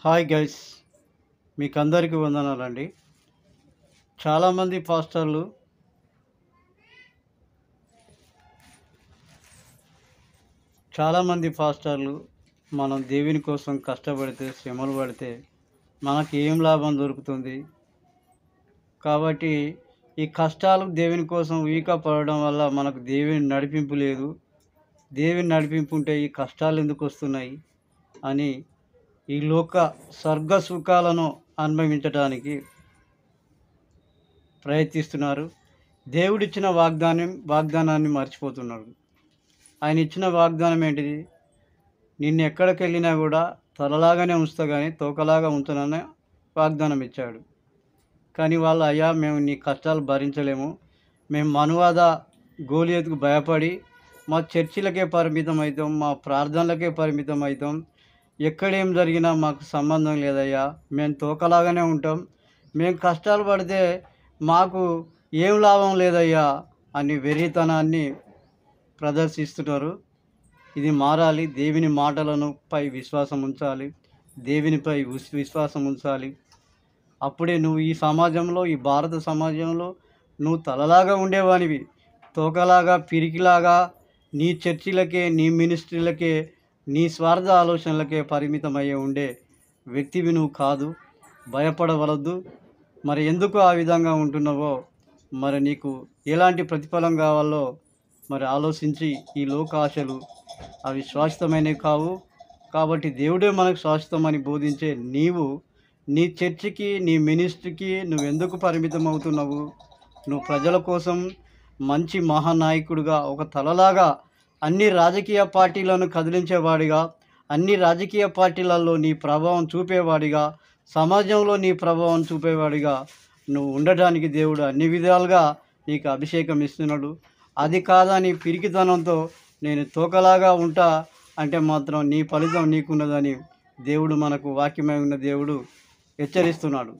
Hi guys, మీకు అందరికీ వందనాలండి. చాలామంది పాస్టర్లు చాలామంది పాస్టర్లు మనం దేవుని కోసం కష్టపడితే, శ్రమలు పడితే మనకి ఏం లాభం దొరుకుతుంది? కాబట్టి ఈ కష్టాలు దేవుని కోసం పడడం వల్ల మనకు దేవుని నడిపింపు లేదు. దేవుని నడిపింపు ఉంటే ఈ కష్టాలు ఎందుకు వస్తున్నాయి అని ఈ లోక స్వర్గ సుఖాలను అనుభవించడానికి ప్రయత్నిస్తున్నారు. దేవుడిచ్చిన వాగ్దానాన్ని మర్చిపోతున్నారు. ఆయన ఇచ్చిన వాగ్దానం ఏంటిది? నిన్ను ఎక్కడికి వెళ్ళినా కూడా తలలాగానే ఉంచుతా కానీ తోకలాగా ఉంచనని వాగ్దానం ఇచ్చాడు. కానీ వాళ్ళు, అయ్యా మేము నీ కష్టాలు భరించలేము, మేము మనువాద గోలియత్కు భయపడి మా చర్చిలకే పరిమితం అవుతాం, మా ప్రార్థనలకే పరిమితం అవుతాం, ఎక్కడేం జరిగినా మాకు సంబంధం లేదయ్యా, మేము తోకలాగానే ఉంటాం, మేము కష్టాలు పడితే మాకు ఏం లాభం లేదయ్యా అని వెర్రితనాన్ని ప్రదర్శిస్తున్నారు. ఇది మారాలి. దేవుని మాటలను పై విశ్వాసం ఉంచాలి, దేవునిపై విశ్వాసం ఉంచాలి. అప్పుడే నువ్వు ఈ సమాజంలో, ఈ భారత సమాజంలో నువ్వు తలలాగా ఉండేవానివి, తోకలాగా పిరికిలాగా నీ చర్చిలకే, నీ మినిస్ట్రీలకే, నీ స్వార్థ ఆలోచనలకే పరిమితమయ్యే ఉండే వ్యక్తివి నువ్వు కాదు. భయపడవలద్దు. మరి ఎందుకు ఆ విధంగా ఉంటున్నావో, మరి నీకు ఎలాంటి ప్రతిఫలం కావాలో మరి ఆలోచించి, ఈ లోక ఆశలు అవి శాశ్వతమైనవి కావు. కాబట్టి దేవుడే మనకు శాశ్వతమని బోధించే నీవు నీ చర్చికి, నీ మినిస్ట్రీకి నువ్వెందుకు పరిమితం అవుతున్నావు? నువ్వు ప్రజల కోసం మంచి మహానాయకుడిగా, ఒక తలలాగా అన్ని రాజకీయ పార్టీలను కదిలించేవాడిగా, అన్ని రాజకీయ పార్టీలలో నీ ప్రభావం చూపేవాడిగా, సమాజంలో నీ ప్రభావం చూపేవాడిగా నువ్వు ఉండటానికి దేవుడు అన్ని విధాలుగా నీకు అభిషేకం ఇస్తున్నాడు. అది కాదని పిరికితనంతో నేను తోకలాగా ఉంటా అంటే మాత్రం నీ ఫలితం నీకున్నదని దేవుడు, మనకు వాక్యమై ఉన్న దేవుడు హెచ్చరిస్తున్నాడు.